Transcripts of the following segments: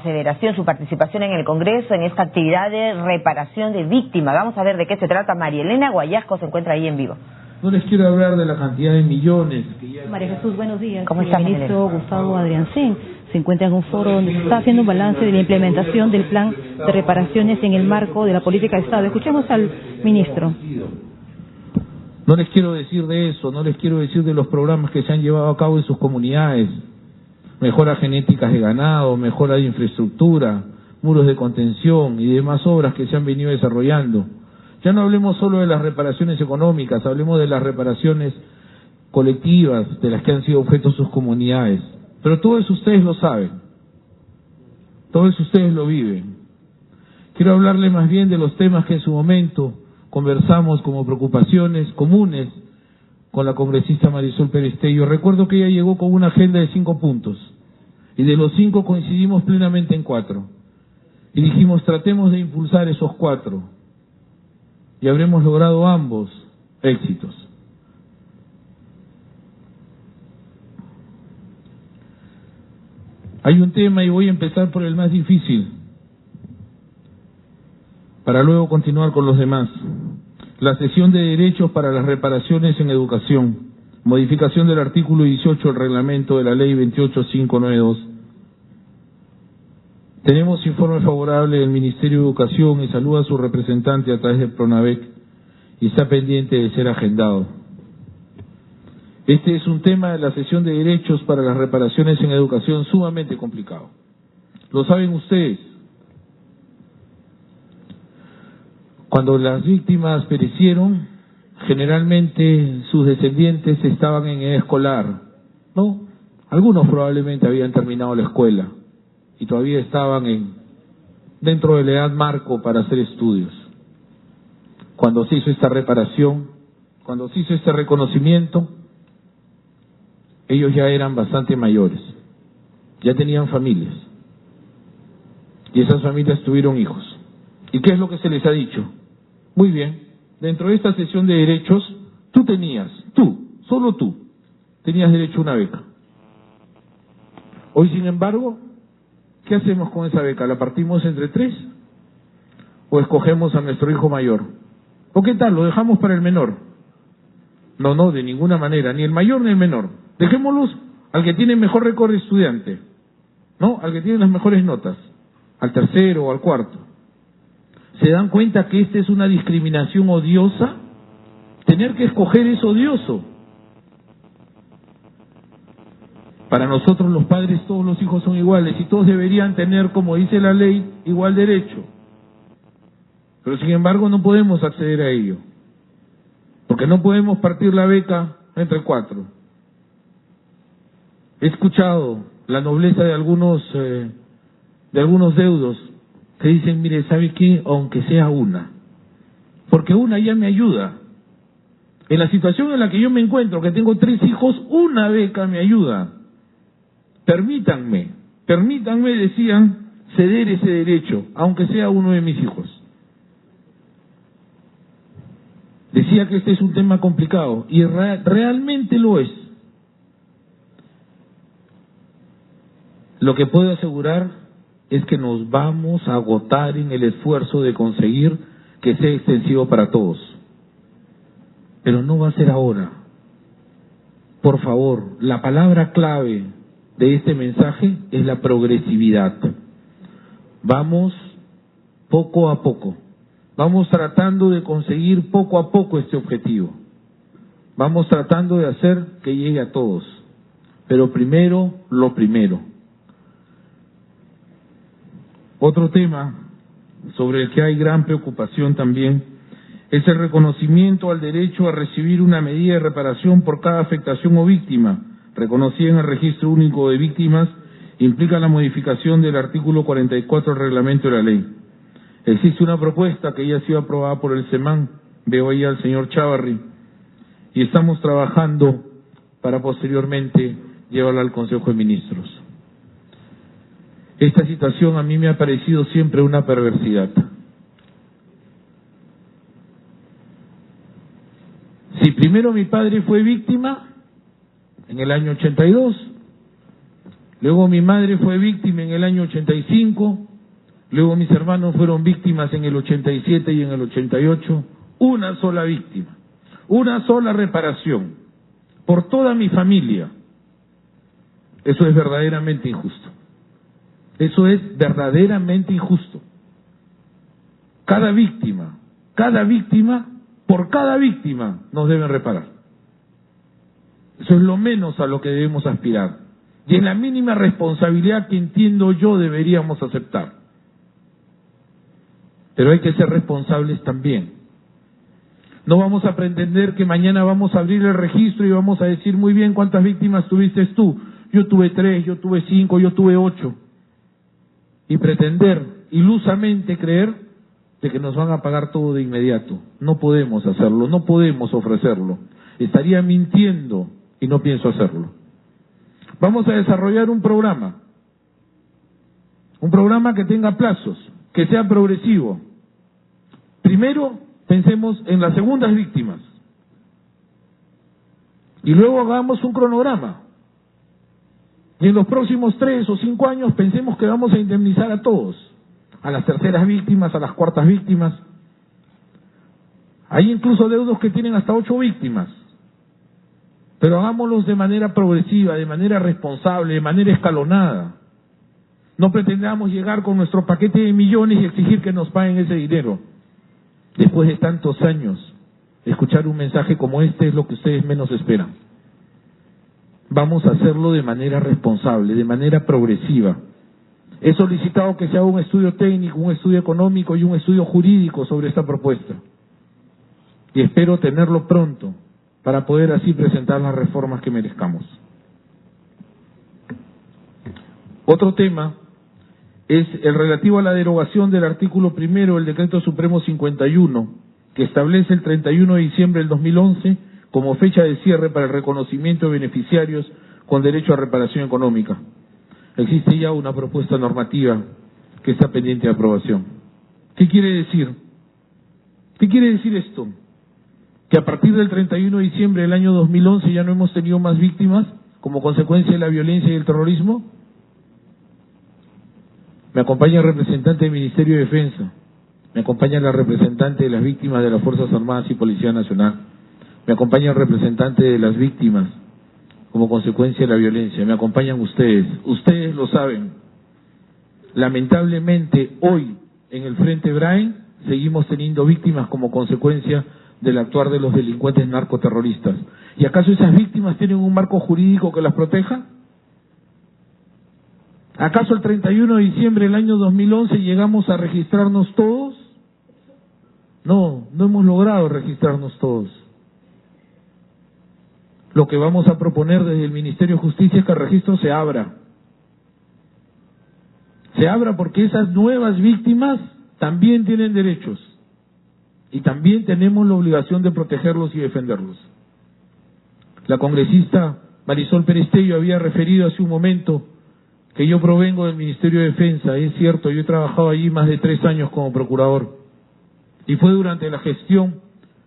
Federación, su participación en el Congreso en esta actividad de reparación de víctimas. Vamos a ver de qué se trata. María Elena Guayasco se encuentra ahí en vivo. No les quiero hablar de la cantidad de millones que ya... María Jesús, buenos días. ¿Cómo está, El ministro Gustavo Adriancén se encuentra en un foro donde se está haciendo un balance de la implementación del plan de reparaciones en el marco de la política de Estado. Escuchemos al ministro. No les quiero decir de eso, no les quiero decir de los programas que se han llevado a cabo en sus comunidades. Mejoras genéticas de ganado, mejora de infraestructura, muros de contención y demás obras que se han venido desarrollando. Ya no hablemos solo de las reparaciones económicas, hablemos de las reparaciones colectivas de las que han sido objeto sus comunidades. Pero todo eso ustedes lo saben, todo eso ustedes lo viven. Quiero hablarle más bien de los temas que en su momento conversamos como preocupaciones comunes con la congresista Marisol Perestello. Recuerdo que ella llegó con una agenda de 5 puntos, y de los 5 coincidimos plenamente en 4. Y dijimos, tratemos de impulsar esos 4, y habremos logrado ambos éxitos. Hay un tema, y voy a empezar por el más difícil, para luego continuar con los demás. La cesión de derechos para las reparaciones en educación, modificación del artículo 18 del reglamento de la ley 28592. Tenemos informe favorable del Ministerio de Educación y saluda a su representante a través del PRONAVEC y está pendiente de ser agendado. Este es un tema de la cesión de derechos para las reparaciones en educación sumamente complicado. Lo saben ustedes. Cuando las víctimas perecieron, generalmente sus descendientes estaban en edad escolar, ¿no? Algunos probablemente habían terminado la escuela y todavía estaban dentro de la edad marco para hacer estudios. Cuando se hizo esta reparación, cuando se hizo este reconocimiento, ellos ya eran bastante mayores, ya tenían familias, y esas familias tuvieron hijos. ¿Y qué es lo que se les ha dicho? Muy bien, dentro de esta sesión de derechos, solo tú, tenías derecho a una beca. Hoy, sin embargo, ¿qué hacemos con esa beca? ¿La partimos entre 3? ¿O escogemos a nuestro hijo mayor? ¿O qué tal? ¿Lo dejamos para el menor? No, de ninguna manera, ni el mayor ni el menor. Dejémoslos al que tiene mejor récord de estudiante, ¿no? Al que tiene las mejores notas, al tercero o al cuarto. ¿Se dan cuenta que esta es una discriminación odiosa? Tener que escoger es odioso. Para nosotros los padres todos los hijos son iguales y todos deberían tener, como dice la ley, igual derecho. Pero sin embargo no podemos acceder a ello, porque no podemos partir la beca entre 4. He escuchado la nobleza de algunos deudos que dicen, mire, ¿sabe qué? Aunque sea una, porque una ya me ayuda. En la situación en la que yo me encuentro, que tengo 3 hijos, una beca me ayuda. Permítanme, decían, ceder ese derecho, aunque sea uno de mis hijos. Decía que este es un tema complicado, y realmente lo es. Lo que puedo asegurar es que nos vamos a agotar en el esfuerzo de conseguir que sea extensivo para todos. Pero no va a ser ahora. Por favor, la palabra clave de este mensaje es la progresividad. Vamos poco a poco. Vamos tratando de conseguir poco a poco este objetivo. Vamos tratando de hacer que llegue a todos. Pero primero, lo primero. Otro tema sobre el que hay gran preocupación también es el reconocimiento al derecho a recibir una medida de reparación por cada afectación o víctima, reconocida en el Registro Único de Víctimas, implica la modificación del artículo 44 del reglamento de la ley. Existe una propuesta que ya ha sido aprobada por el SEMAN, veo ahí al señor Chávarri, y estamos trabajando para posteriormente llevarla al Consejo de Ministros. Esta situación a mí me ha parecido siempre una perversidad. Si primero mi padre fue víctima, en el año 82, luego mi madre fue víctima en el año 85, luego mis hermanos fueron víctimas en el 87 y en el 88, una sola víctima, una sola reparación, por toda mi familia. Eso es verdaderamente injusto. Eso es verdaderamente injusto. Cada víctima, por cada víctima nos deben reparar. Eso es lo menos a lo que debemos aspirar. Y es la mínima responsabilidad que entiendo yo deberíamos aceptar. Pero hay que ser responsables también. No vamos a pretender que mañana vamos a abrir el registro y vamos a decir muy bien cuántas víctimas tuviste tú. Yo tuve 3, yo tuve 5, yo tuve 8. Y pretender ilusamente creer de que nos van a pagar todo de inmediato. No podemos hacerlo, no podemos ofrecerlo. Estaría mintiendo y no pienso hacerlo. Vamos a desarrollar un programa que tenga plazos, que sea progresivo. Primero, pensemos en las segundas víctimas. Y luego hagamos un cronograma. Y en los próximos 3 o 5 años pensemos que vamos a indemnizar a todos. A las terceras víctimas, a las cuartas víctimas. Hay incluso deudos que tienen hasta 8 víctimas. Pero hagámoslos de manera progresiva, de manera responsable, de manera escalonada. No pretendamos llegar con nuestro paquete de millones y exigir que nos paguen ese dinero. Después de tantos años, escuchar un mensaje como este es lo que ustedes menos esperan. Vamos a hacerlo de manera responsable, de manera progresiva. He solicitado que se haga un estudio técnico, un estudio económico y un estudio jurídico sobre esta propuesta. Y espero tenerlo pronto para poder así presentar las reformas que merezcamos. Otro tema es el relativo a la derogación del artículo 1 del Decreto Supremo 51, que establece el 31 de diciembre del 2011 como fecha de cierre para el reconocimiento de beneficiarios con derecho a reparación económica. Existe ya una propuesta normativa que está pendiente de aprobación. ¿Qué quiere decir? ¿Qué quiere decir esto? Que a partir del 31 de diciembre del año 2011 ya no hemos tenido más víctimas como consecuencia de la violencia y el terrorismo. Me acompaña el representante del Ministerio de Defensa, me acompaña la representante de las víctimas de las Fuerzas Armadas y Policía Nacional, me acompaña el representante de las víctimas como consecuencia de la violencia, me acompañan ustedes lo saben. Lamentablemente hoy en el Frente Brain seguimos teniendo víctimas como consecuencia del actuar de los delincuentes narcoterroristas. ¿Y acaso esas víctimas tienen un marco jurídico que las proteja? ¿Acaso el 31 de diciembre del año 2011 llegamos a registrarnos todos? No, no hemos logrado registrarnos todos. Lo que vamos a proponer desde el Ministerio de Justicia es que el registro se abra. Se abra porque esas nuevas víctimas también tienen derechos. Y también tenemos la obligación de protegerlos y defenderlos. La congresista Marisol Perestello había referido hace un momento que yo provengo del Ministerio de Defensa. Es cierto, yo he trabajado allí más de 3 años como procurador. Y fue durante la gestión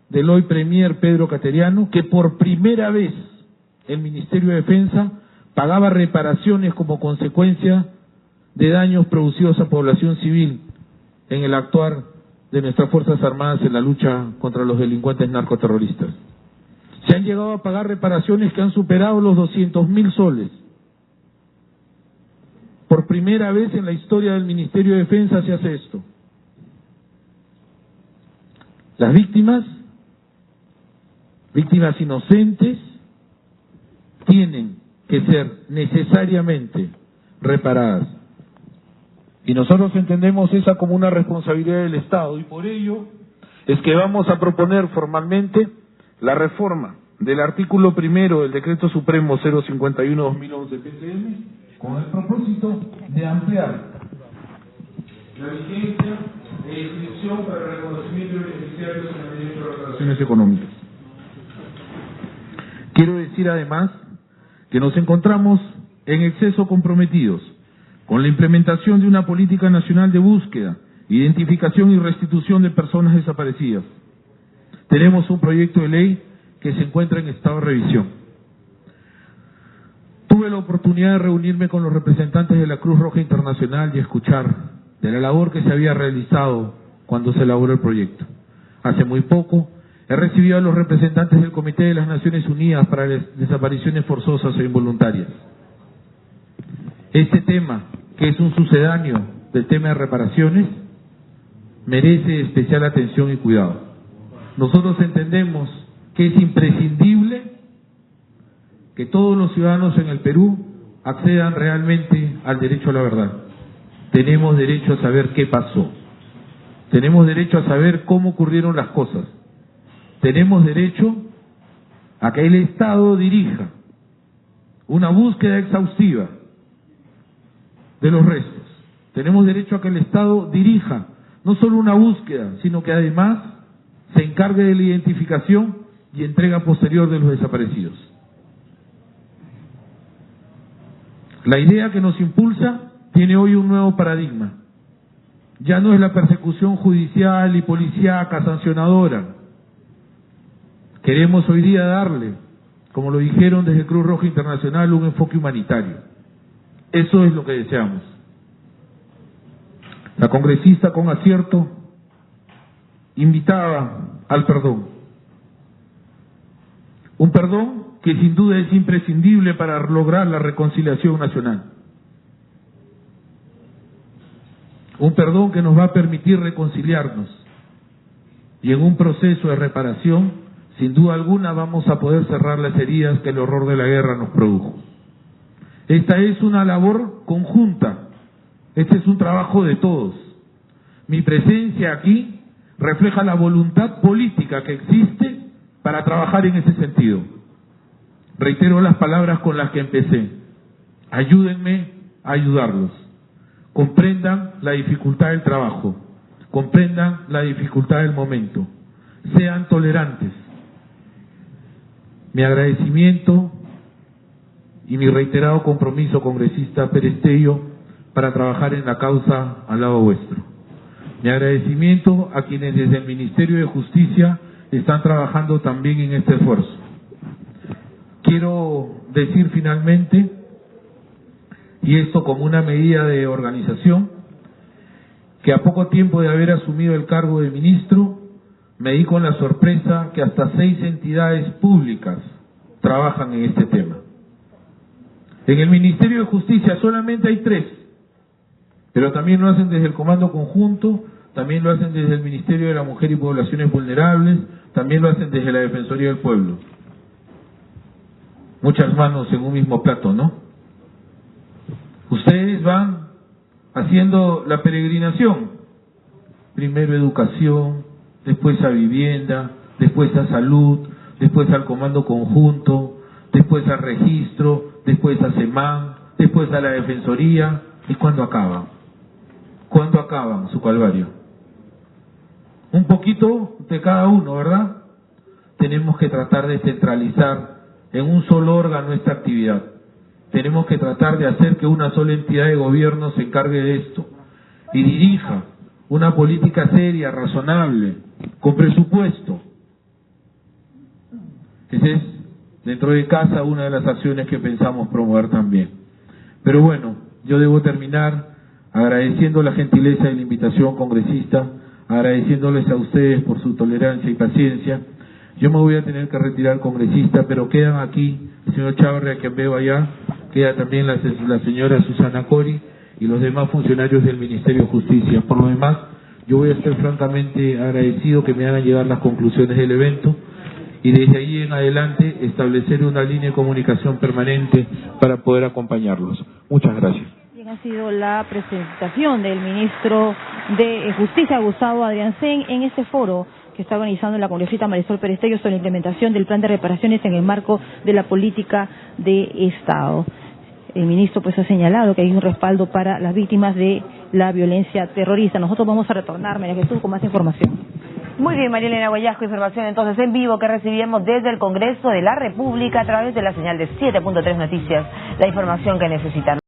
del hoy Premier Pedro Cateriano que por primera vez el Ministerio de Defensa pagaba reparaciones como consecuencia de daños producidos a población civil en el actuar de nuestras Fuerzas Armadas en la lucha contra los delincuentes narcoterroristas. Se han llegado a pagar reparaciones que han superado los 200.000 soles. Por primera vez en la historia del Ministerio de Defensa se hace esto. Las víctimas inocentes, tienen que ser necesariamente reparadas. Y nosotros entendemos esa como una responsabilidad del Estado, y por ello es que vamos a proponer formalmente la reforma del artículo 1 del Decreto Supremo 051-2011 PCM, con el propósito de ampliar la vigencia de inscripción para el reconocimiento de beneficiarios en el derecho a reparaciones económicas. Quiero decir además que nos encontramos en exceso comprometidos con la implementación de una política nacional de búsqueda, identificación y restitución de personas desaparecidas. Tenemos un proyecto de ley que se encuentra en estado de revisión. Tuve la la oportunidad de reunirme con los representantes de la Cruz Roja Internacional y escuchar de la labor que se había realizado cuando se elaboró el proyecto. Hace muy poco he recibido a los representantes del Comité de las Naciones Unidas para las Desapariciones Forzosas e Involuntarias. Este tema, que es un sucedáneo del tema de reparaciones, merece especial atención y cuidado. Nosotros entendemos que es imprescindible que todos los ciudadanos en el Perú accedan realmente al derecho a la verdad. Tenemos derecho a saber qué pasó. Tenemos derecho a saber cómo ocurrieron las cosas. Tenemos derecho a que el Estado dirija una búsqueda exhaustiva de los restos. Tenemos derecho a que el Estado dirija no solo una búsqueda, sino que además se encargue de la identificación y entrega posterior de los desaparecidos. La idea que nos impulsa tiene hoy un nuevo paradigma. Ya no es la persecución judicial y policíaca sancionadora. Queremos hoy día darle, como lo dijeron desde Cruz Roja Internacional, un enfoque humanitario. Eso es lo que deseamos. La congresista, con acierto, invitaba al perdón. Un perdón que sin duda es imprescindible para lograr la reconciliación nacional. Un perdón que nos va a permitir reconciliarnos. Y en un proceso de reparación, sin duda alguna, vamos a poder cerrar las heridas que el horror de la guerra nos produjo. Esta es una labor conjunta. Este es un trabajo de todos. Mi presencia aquí refleja la voluntad política que existe para trabajar en ese sentido. Reitero las palabras con las que empecé. Ayúdenme a ayudarlos. Comprendan la dificultad del trabajo. Comprendan la dificultad del momento. Sean tolerantes. Mi agradecimiento y mi reiterado compromiso, congresista Pérez Tello, para trabajar en la causa al lado vuestro. Mi agradecimiento a quienes desde el Ministerio de Justicia están trabajando también en este esfuerzo. Quiero decir finalmente, y esto como una medida de organización, que a poco tiempo de haber asumido el cargo de ministro, me di con la sorpresa que hasta 6 entidades públicas trabajan en este tema. En el Ministerio de Justicia solamente hay 3, pero también lo hacen desde el Comando Conjunto, también lo hacen desde el Ministerio de la Mujer y Poblaciones Vulnerables, también lo hacen desde la Defensoría del Pueblo. Muchas manos en un mismo plato, ¿no? Ustedes van haciendo la peregrinación, primero educación, después a vivienda, después a salud, después al Comando Conjunto, después al registro, después a SEMAN, después a la Defensoría. ¿Y cuándo acaban? ¿Cuándo acaban su calvario? Un poquito de cada uno, ¿verdad? Tenemos que tratar de centralizar en un solo órgano esta actividad. Tenemos que tratar de hacer que una sola entidad de gobierno se encargue de esto y dirija una política seria, razonable, con presupuesto. Esa es, dentro de casa, una de las acciones que pensamos promover también. Pero bueno, yo debo terminar agradeciendo la gentileza de la invitación, congresista, agradeciéndoles a ustedes por su tolerancia y paciencia. Yo me voy a tener que retirar, congresista, pero quedan aquí el señor Chávarri, a quien veo allá, queda también la señora Susana Cori y los demás funcionarios del Ministerio de Justicia. Por lo demás, yo voy a estar francamente agradecido que me hagan llegar las conclusiones del evento y desde ahí en adelante establecer una línea de comunicación permanente para poder acompañarlos. Muchas gracias. Bien, ha sido la presentación del ministro de Justicia, Gustavo Adriancén, en este foro que está organizando la congresista Marisol Pérez Tello sobre la implementación del plan de reparaciones en el marco de la política de Estado. El ministro pues ha señalado que hay un respaldo para las víctimas de la violencia terrorista. Nosotros vamos a retornar, María Jesús, con más información. Muy bien, María Elena Guayasco, información entonces en vivo que recibimos desde el Congreso de la República a través de la señal de 7.3 Noticias, la información que necesitan.